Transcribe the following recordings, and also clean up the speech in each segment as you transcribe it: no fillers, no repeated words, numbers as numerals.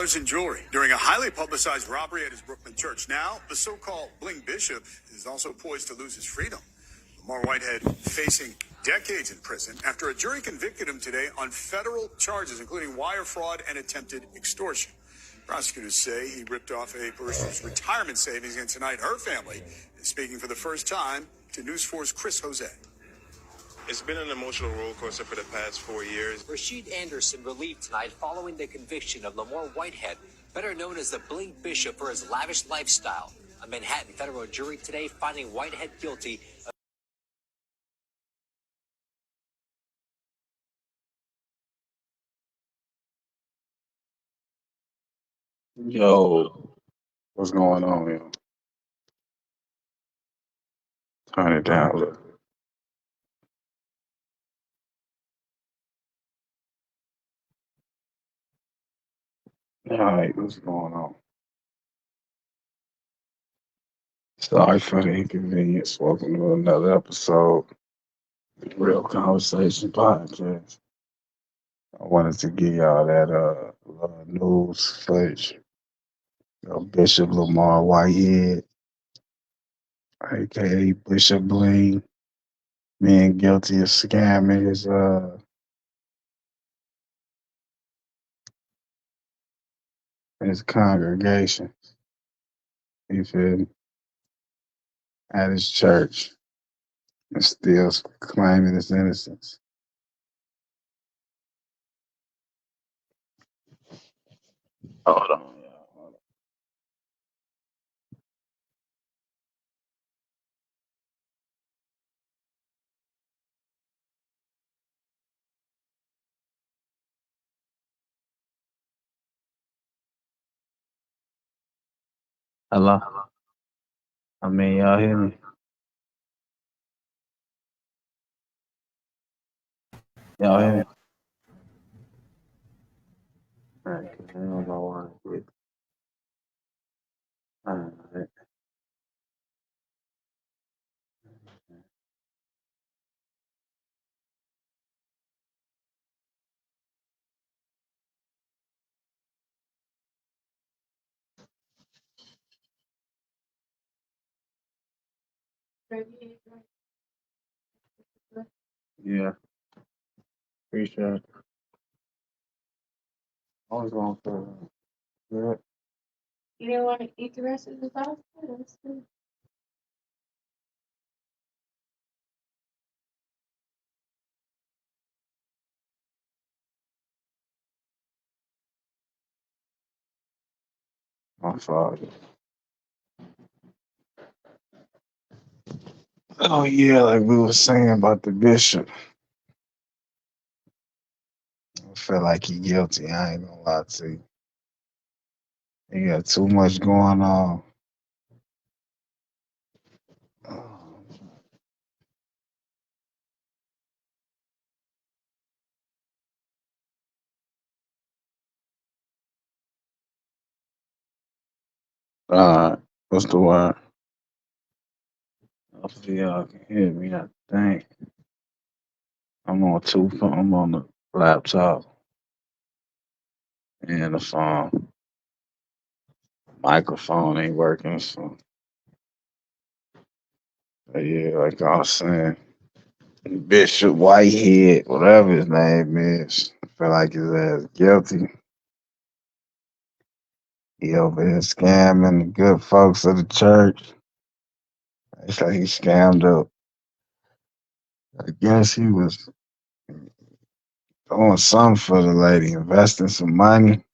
In jewelry during a highly publicized robbery at his Brooklyn church. Now, the so-called bling bishop is also poised to lose his freedom. Lamar Whitehead facing decades in prison after a jury convicted him today on federal charges, including wire fraud and attempted extortion. Prosecutors say he ripped off a person's retirement savings, and tonight her family is speaking for the first time to News 4's Chris Jose. It's been an emotional roller coaster for the past 4 years. Rashid Anderson relieved tonight following the conviction of Lamar Whitehead, better known as the Bling Bishop, for his lavish lifestyle. A Manhattan federal jury today finding Whitehead guilty of Yo, what's going on here? Turn it down a little. All right, what's going on? Sorry for the inconvenience. Welcome to another episode of the Real Conversation Podcast. I wanted to give y'all that news footage of Bishop Lamar Whitehead, aka Bishop Bling, being guilty of scamming his congregation. You feel me? At his church, and still claiming his innocence. Hold on, y'all. Hold on. Hello? I mean, y'all hear me? Y'all hear me? Alright, 'cause I don't know why I did. Alright. Yeah, appreciate it. I was going for good. You didn't want to eat the rest of the pasta? That's good. My father. Oh yeah, like we were saying about the bishop. I feel like he guilty. I ain't gonna lie to you. He got too much going on. What's the word? Hopefully y'all can hear me. I think I'm on two phone. I'm on the laptop and the phone. Microphone ain't working, so but yeah, like I was saying, Bishop Whitehead, whatever his name is, I feel like his ass guilty. He over here scamming the good folks of the church. It's like he scammed up. I guess he was doing something for the lady, investing some money.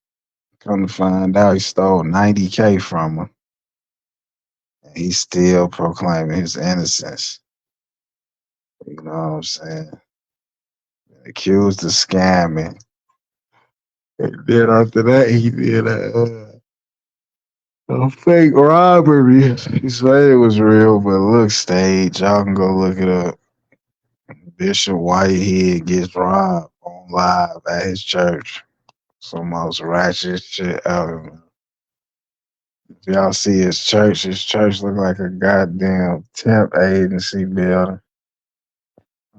Come to find out, he stole 90K from her. And he's still proclaiming his innocence. You know what I'm saying? Accused of scamming. And then after that, he did a fake robbery. He said it was real, but it looked staged. Y'all can go look it up. Bishop Whitehead gets robbed on live at his church. Some most ratchet shit ever. If y'all see his church look like a goddamn temp agency building.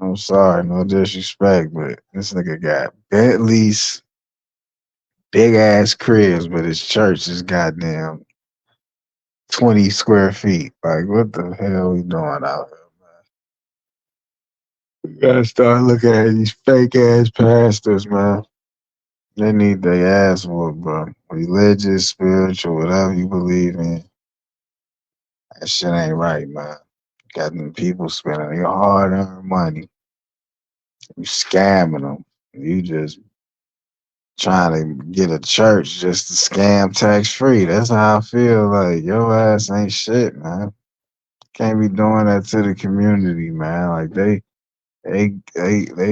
I'm sorry, no disrespect, but this nigga got Bentleys, big ass cribs, but his church is goddamn 20 square feet. Like, what the hell we doing out here? We gotta start looking at these fake ass pastors, man. They need their ass whooped, bro. Religious, spiritual, whatever you believe in, that shit ain't right, man. Got them people spending their hard earned money. You scamming them. You just trying to get a church just to scam tax free. That's how I feel. Like, your ass ain't shit, man. Can't be doing that to the community, man. Like, they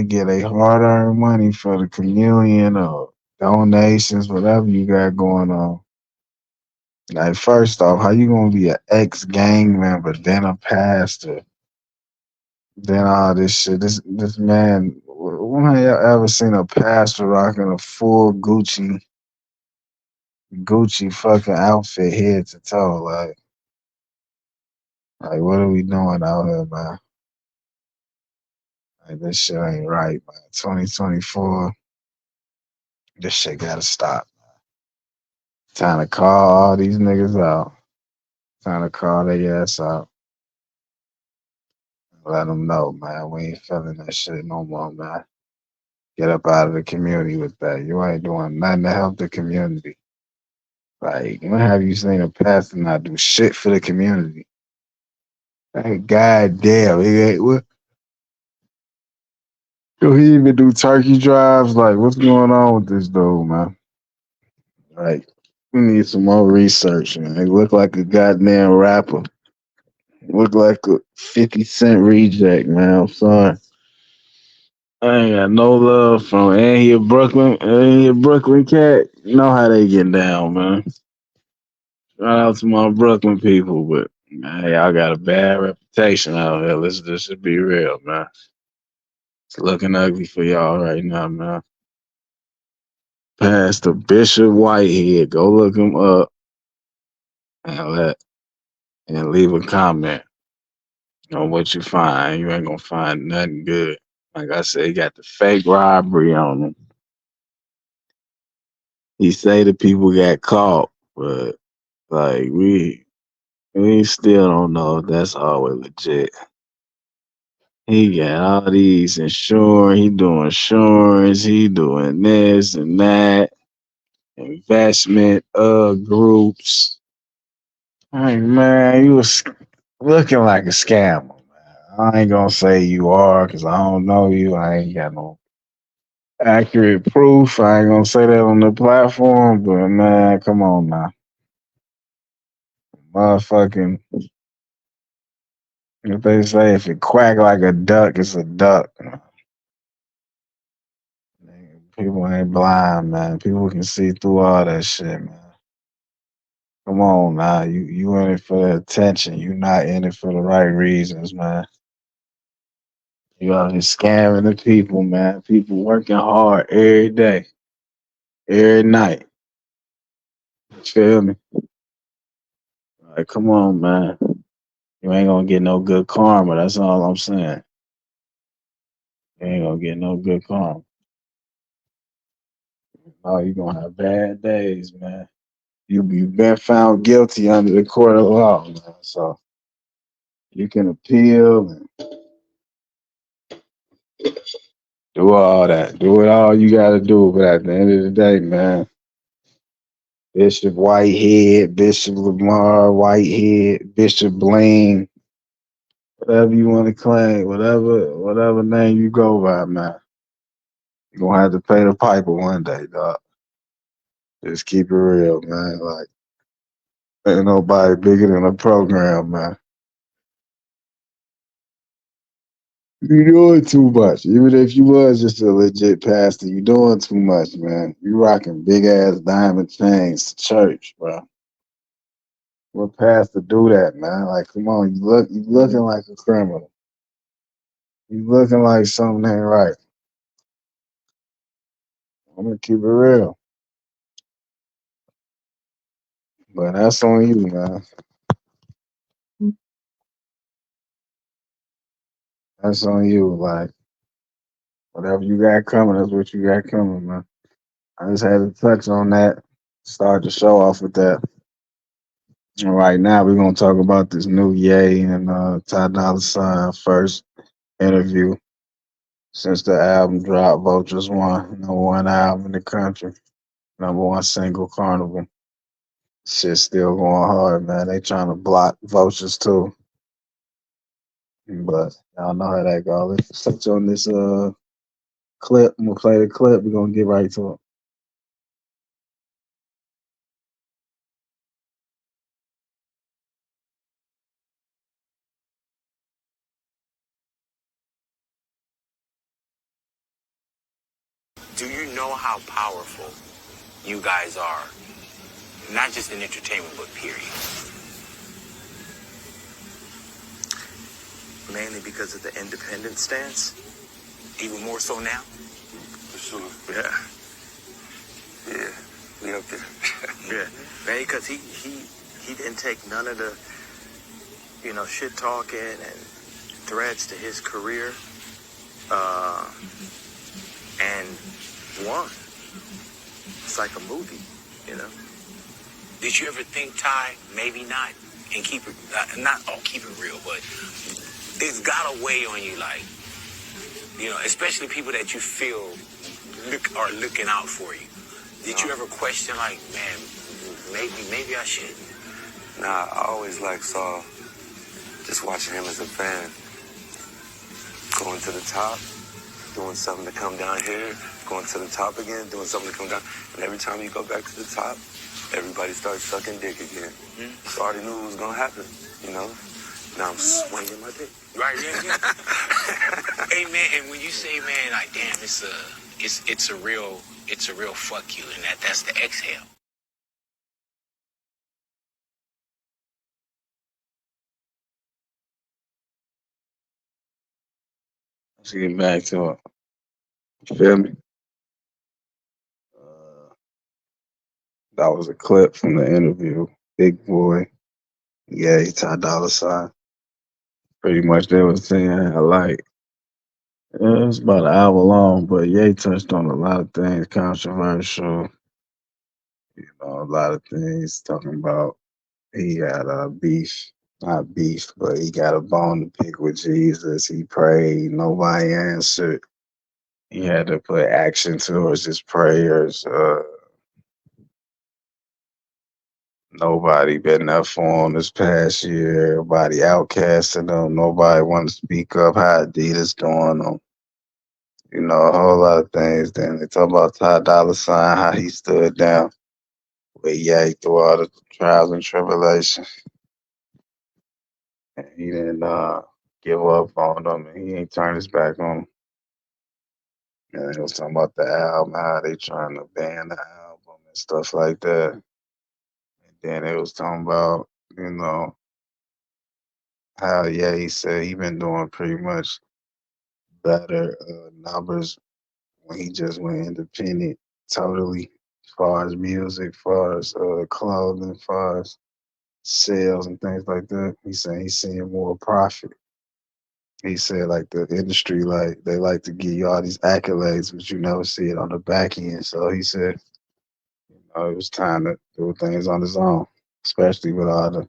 get a hard earned money for the communion or donations, whatever you got going on. Like, first off, how you gonna be an ex gang member, then a pastor, then all this shit? This man, when have y'all ever seen a pastor rocking a full Gucci fucking outfit head to toe? Like what are we doing out here, man? Like, this shit ain't right, man. 2024, this shit gotta stop. Time to call all these niggas out. Time to call their ass out. Let them know, man. We ain't feeling that shit no more, man. Get up out of the community with that. You ain't doing nothing to help the community. Like, when have you seen a pastor not do shit for the community? Like, goddamn, he ain't what? Do he even do turkey drives? Like, what's going on with this dude, man? Like, we need some more research, man. He look like a goddamn rapper. Look like a 50 Cent reject, man. I'm sorry. I ain't got no love from ain't he a Brooklyn cat. You know how they get down, man. Shout out to my Brooklyn people, but man, y'all got a bad reputation out here. Let's just be real, man. It's looking ugly for y'all right now, man. Pastor Bishop Whitehead, go look him up and leave a comment on what you find. You ain't gonna find nothing good. Like I said, he got the fake robbery on him. He say the people got caught, but like we still don't know if that's always legit. He got all these insurance, he doing insurance, he doing this and that, investment groups. Hey man, you was looking like a scammer, man. I ain't gonna say you are because I don't know you. I ain't got no accurate proof. I ain't gonna say that on the platform, but man, come on now. Motherfucking, if they say if it quack like a duck, it's a duck. People ain't blind, man. People can see through all that shit, man. Come on now. You in it for the attention. You not in it for the right reasons, man. You out here scamming the people, man. People working hard every day, every night. You feel me? Like, come on, man. You ain't gonna get no good karma. That's all I'm saying. You ain't gonna get no good karma. Oh, you gonna have bad days, man. You've been found guilty under the court of law, man. So you can appeal and do all that. Do it all you gotta do. But at the end of the day, man, Bishop Whitehead, Bishop Lamar Whitehead, Bishop Blaine, whatever you want to claim, whatever name you go by, man. You're gonna have to pay the piper one day, dog. Just keep it real, man. Like, ain't nobody bigger than a program, man. You doing too much. Even if you was just a legit pastor, you doing too much, man. You rocking big ass diamond chains to church, bro. What pastor do that, man? Like, come on, you looking like a criminal. You looking like something ain't right. I'm gonna keep it real. But that's on you, man. That's on you. Like, whatever you got coming, that's what you got coming, man. I just had to touch on that. Start the show off with that. And right now, we're gonna talk about this new Ye and Ty Dolla Sign first interview since the album dropped. Vultures won #1 album in the country, #1 single, Carnival. Shit's still going hard, man. They trying to block Vultures too, but y'all know how that go. Let's touch on this clip. I'm gonna play the clip. We're gonna get right to it. Do you know how powerful you guys are? Not just in entertainment, but period. Mainly because of the independent stance. Even more so now? For sure. Yeah. Yeah. We up there. Yeah. Mainly because he didn't take none of the, shit talking and threats to his career. And won. It's like a movie, Did you ever think, Ty, maybe not, and keep it, keep it real, but it's got to weigh on you, like, especially people that you feel are looking out for you. Did you ever question, like, man, maybe I should? Nah, I always saw, just watching him as a fan, going to the top, doing something to come down here, going to the top again, doing something to come down. And every time you go back to the top, everybody starts sucking dick again. So I already knew it was going to happen, Now I'm swinging my dick. Right, yeah. Hey, man, and when you say, man, like, damn, it's a real fuck you, and that's the exhale. Let's get back to it. You feel me? Uh, that was a clip from the interview. Big Boy, yeah, Ty Dolla Sign. Pretty much they were saying how, like, it was about an hour long, but Ye touched on a lot of things controversial. A lot of things talking about he had a beef, not beef, but he got a bone to pick with Jesus. He prayed, nobody answered. He had to put action towards his prayers. Nobody been there for him this past year. Everybody outcasting him. Nobody want to speak up how Adidas doing him. A whole lot of things. Then they talk about Ty Dolla Sign, how he stood down with Ye through all the trials and tribulations. And he didn't give up on them, and he ain't turned his back on them. And he was talking about the album, how they trying to ban the album and stuff like that. And then it was talking about, how he said he been doing pretty much better numbers when he just went independent totally, as far as music, as far as clothing, as far as sales and things like that. He said he's seeing more profit. He said like the industry, like they like to give you all these accolades, but you never see it on the back end. So he said, it was time to do things on his own, especially with all the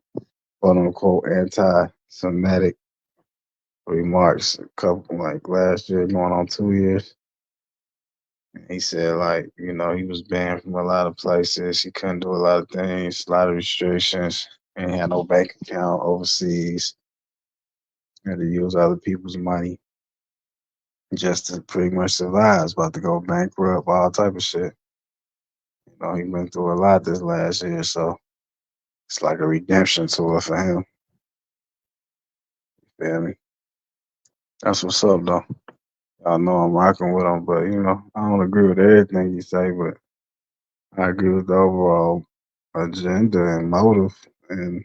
quote unquote anti-Semitic remarks a couple like last year, going on 2 years. And he said like, he was banned from a lot of places. He couldn't do a lot of things, a lot of restrictions, and he had no bank account overseas. Had to use other people's money just to pretty much survive. It's about to go bankrupt, all type of shit. He went through a lot this last year, so it's like a redemption tour for him. You feel me? That's what's up, though. I know I'm rocking with him, but I don't agree with everything you say, but I agree with the overall agenda and motive and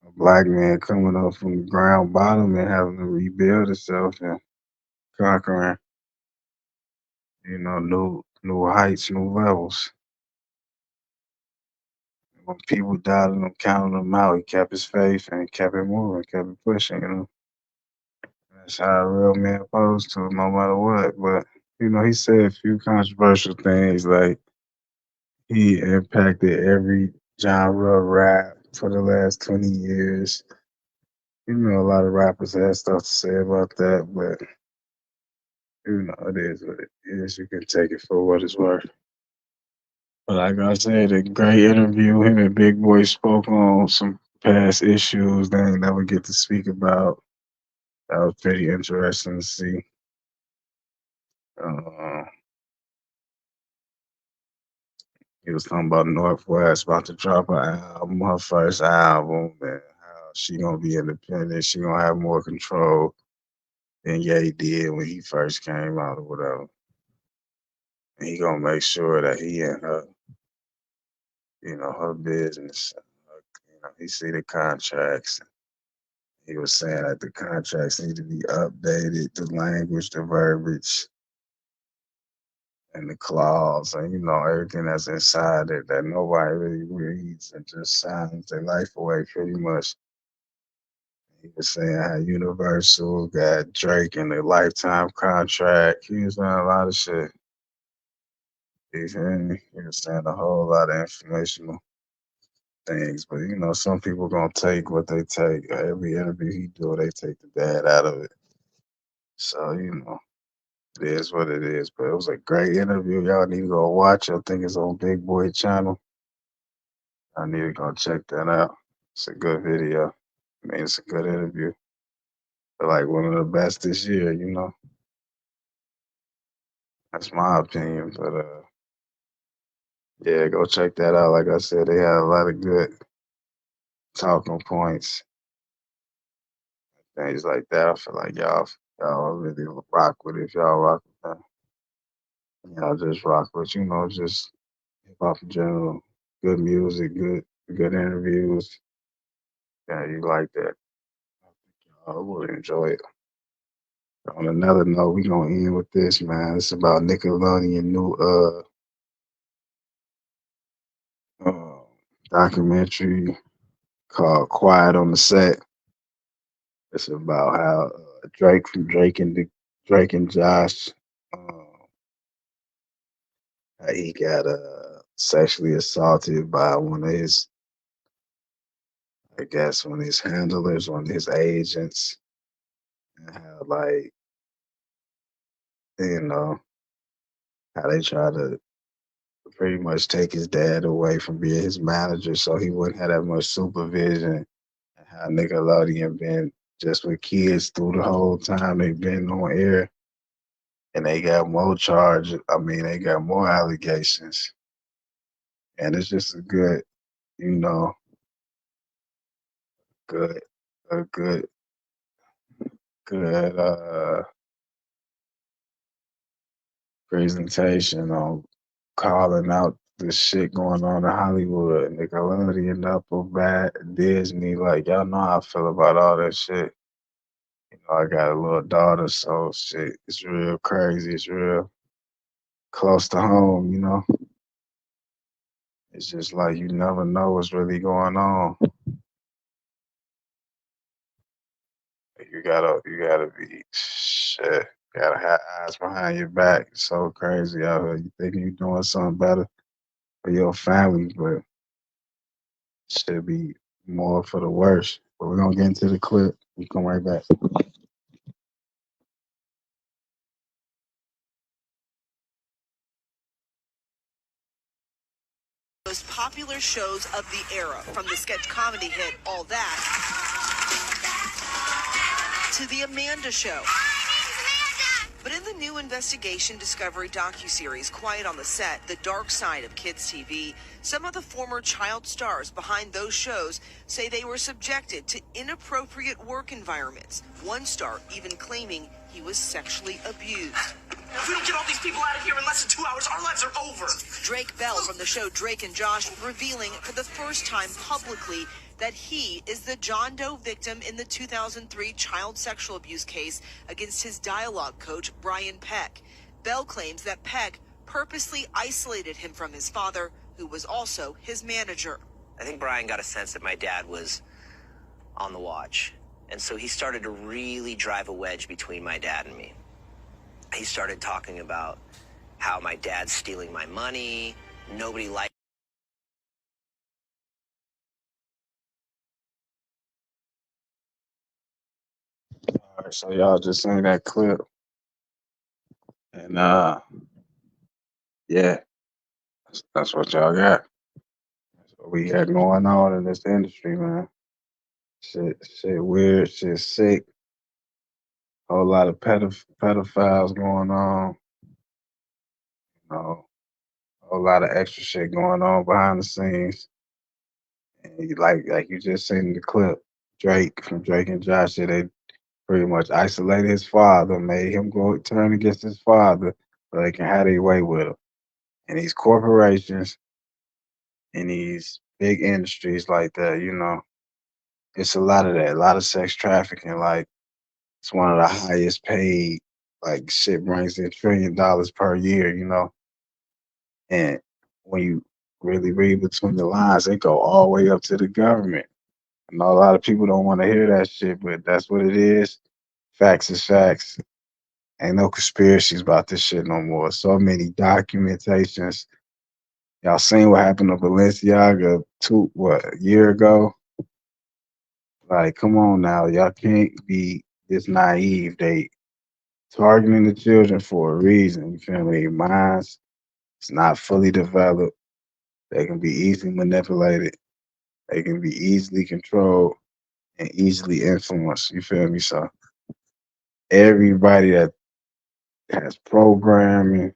a black man coming up from the ground bottom and having to rebuild itself and conquering, new heights, new levels. When people doubted him, counted him out, he kept his faith and kept it moving, kept it pushing. That's how a real man supposed to, no matter what. But He said a few controversial things like he impacted every genre of rap for the last 20 years. A lot of rappers had stuff to say about that, but it is what it is. You can take it for what it's worth. But like I said, a great interview. Him and Big Boy spoke on some past issues they ain't never get to speak about. That was pretty interesting to see. Uh, he was talking about Northwest about to drop an album, her first album, and how she gonna be independent. She gonna have more control than Ye did when he first came out or whatever. And he gonna make sure that he and her, her business. He see the contracts. He was saying that the contracts need to be updated, the language, the verbiage, and the clause, and everything that's inside it that nobody really reads and just signs their life away pretty much. He was saying how Universal got Drake in the lifetime contract. He was saying a lot of shit. You feel me? He was saying a whole lot of informational things, but some people gonna take what they take. Every interview he do, they take the bad out of it. So it is what it is. But it was a great interview. Y'all need to go watch it. I think it's on Big Boy channel. I need to go check that out. It's a good video. I mean, it's a good interview. But like one of the best this year. That's my opinion. But yeah, go check that out. Like I said, they had a lot of good talking points, things like that. I feel like y'all really rock with it. If y'all rock with that, y'all just rock with just hip hop in general. Good music, good interviews. Yeah, you like that. I would enjoy it. On another note, we gonna end with this, man. It's about Nickelodeon new documentary called "Quiet on the Set." It's about how Drake and Josh, how he got sexually assaulted by one of his, I guess, one of his handlers, one of his agents, and how you know how they try to pretty much take his dad away from being his manager so he wouldn't have that much supervision, and how Nickelodeon been just with kids through the whole time they've been on air, and they got more charges. I mean, they got more allegations, and it's just a good, you know, good, a good presentation on calling out the shit going on in Hollywood. Nickelodeon up or bad Disney, like y'all know how I feel about all that shit. I got a little daughter, so shit, it's real crazy. It's real close to home. It's just like you never know what's really going on. You gotta be shit. Gotta have eyes behind your back. It's so crazy out here. You think you're doing something better for your family, but should be more for the worse. But we're gonna get into the clip. We come right back. Most popular shows of the era, from the sketch comedy hit All That to The Amanda Show. But in the new investigation Discovery docuseries Quiet on the Set, The Dark Side of Kids TV, some of the former child stars behind those shows say they were subjected to inappropriate work environments. One star even claiming he was sexually abused. If we don't get all these people out of here in less than 2 hours, our lives are over. Drake Bell from the show Drake and Josh revealing for the first time publicly that he is the John Doe victim in the 2003 child sexual abuse case against his dialogue coach, Brian Peck. Bell claims that Peck purposely isolated him from his father, who was also his manager. I think Brian got a sense that my dad was on the watch, and so he started to really drive a wedge between my dad and me. he started talking about how my dad's stealing my money. Nobody likes. All right, so y'all just seen that clip, and yeah, that's what y'all got. That's what we got going on in this industry, man. Shit weird, shit sick. Whole lot of pedophiles going on. You know, a whole lot of extra shit going on behind the scenes. And like you just seen in the clip, Drake from Drake and Josh, yeah, they pretty much isolated his father, made him go turn against his father so they can have their way with him. And these corporations and these big industries like that, it's a lot of that, a lot of sex trafficking. Like it's one of the highest paid. Like shit brings in $1 trillion per year. And when you really read between the lines, they go all the way up to the government. I know a lot of people don't want to hear that shit, but that's what it is. Facts is facts. Ain't no conspiracies about this shit no more. So many documentations. Y'all seen what happened to Balenciaga a year ago? Like, come on now. Y'all can't be this naive. They targeting the children for a reason. You feel me? Their minds, it's not fully developed. They can be easily manipulated. They can be easily controlled and easily influenced. You feel me? So everybody that has programming,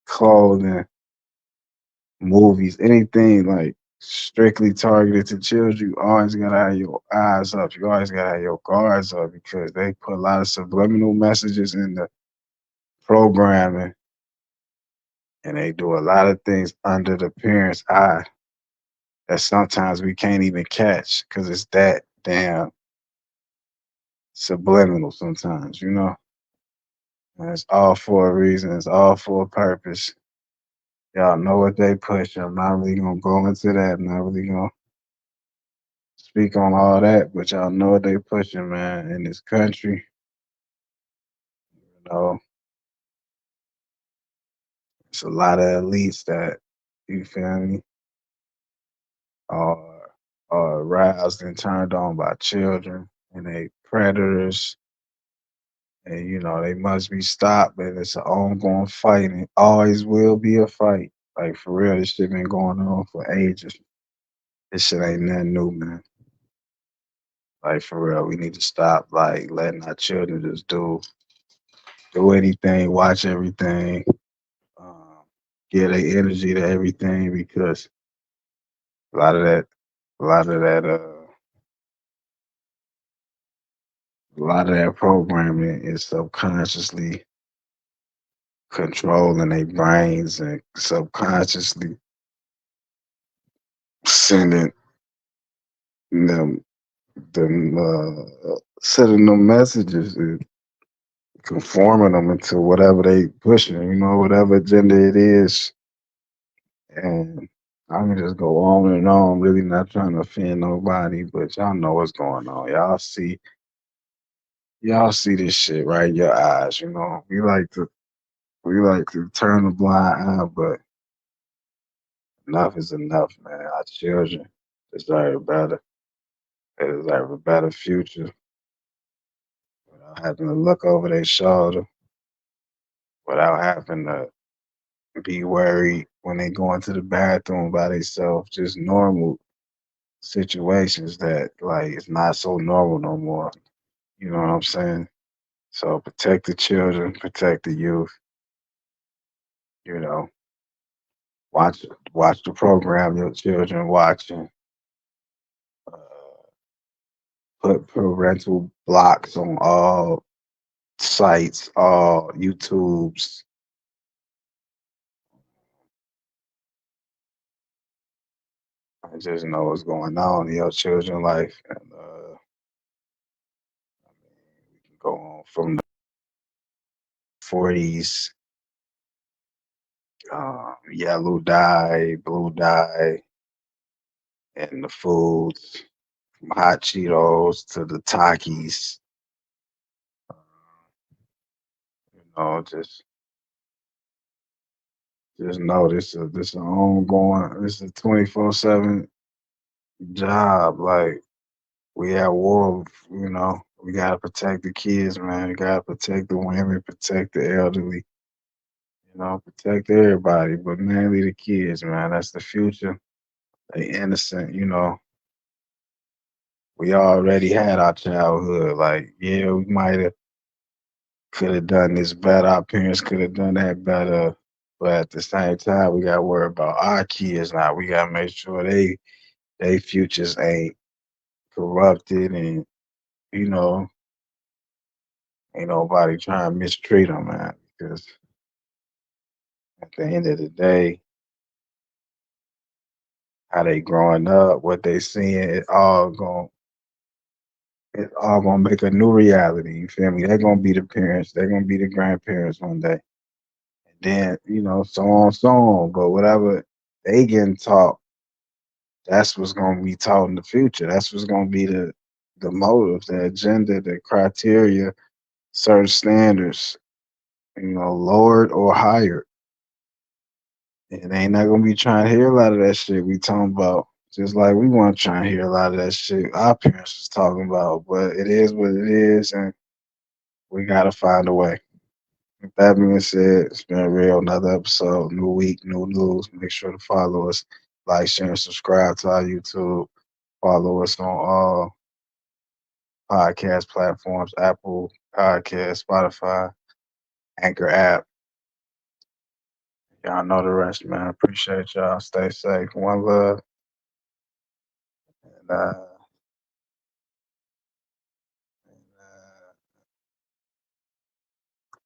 clothing, movies, anything like strictly targeted to children, you always gotta have your eyes up. You always gotta have your guards up because they put a lot of subliminal messages in the programming and they do a lot of things under the parent's eye that sometimes we can't even catch because it's that damn subliminal sometimes. And it's all for a reason, it's all for a purpose. Y'all know what they push. I'm not really gonna go into that. I'm not really gonna speak on all that, but y'all know what they pushing, man, in this country. You know, it's a lot of elites that, you feel me, are aroused and turned on by children and they predators. And they must be stopped, and it's an ongoing fight, and it always will be a fight. Like for real, this shit been going on for ages. This shit ain't nothing new, man. Like for real, we need to stop like letting our children just do anything, watch everything, um, give their energy to everything because a lot of that, a lot of that, a lot of that programming is subconsciously controlling their brains and subconsciously sending them sending them messages and conforming them into whatever they pushing, whatever agenda it is. And I can just go on and on, really not trying to offend nobody, but y'all know what's going on. Y'all see this shit right in your eyes. We like to turn a blind eye, but enough is enough, man. Our children deserve better. They deserve a better future without having to look over their shoulder, without having to be worried when they go into the bathroom by themselves. Just normal situations that like it's not so normal no more. You know what I'm saying? So protect the children, protect the youth. You know, watch watch the program your children watching. Uh, put parental blocks on all sites, all YouTubes. I just know what's going on in your children's life, and we can go on from the 40s, yellow dye, blue dye, and the foods from hot Cheetos to the Takis. just know this an ongoing. This is a 24/7 job. Like we at war. We gotta protect the kids, man. We gotta protect the women, protect the elderly. Protect everybody, but mainly the kids, man. That's the future. They innocent. We already had our childhood. Like, yeah, we might have could have done this better. Our parents could have done that better. But at the same time, we gotta worry about our kids now. We gotta make sure they futures ain't corrupted and you know, ain't nobody trying to mistreat them, man. Because at the end of the day, how they growing up, what they seeing, it all gonna make a new reality. You feel me? They're gonna be the parents. They're gonna be the grandparents one day. And then, so on, so on. But whatever they getting taught, that's what's gonna be taught in the future. That's what's gonna be the motive, the agenda, the criteria, certain standards, lowered or higher. And they ain't not gonna be trying to hear a lot of that shit we talking about. Just like we weren't trying to hear a lot of that shit our parents was talking about. But it is what it is, and we gotta find a way. With that being said, it's been real. Another episode, new week, new news. Make sure to follow us, like, share, and subscribe to our YouTube. Follow us on all podcast platforms: Apple Podcast, Spotify, Anchor app. Y'all know the rest, man. Appreciate y'all. Stay safe. One love. And,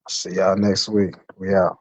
see y'all next week. We out.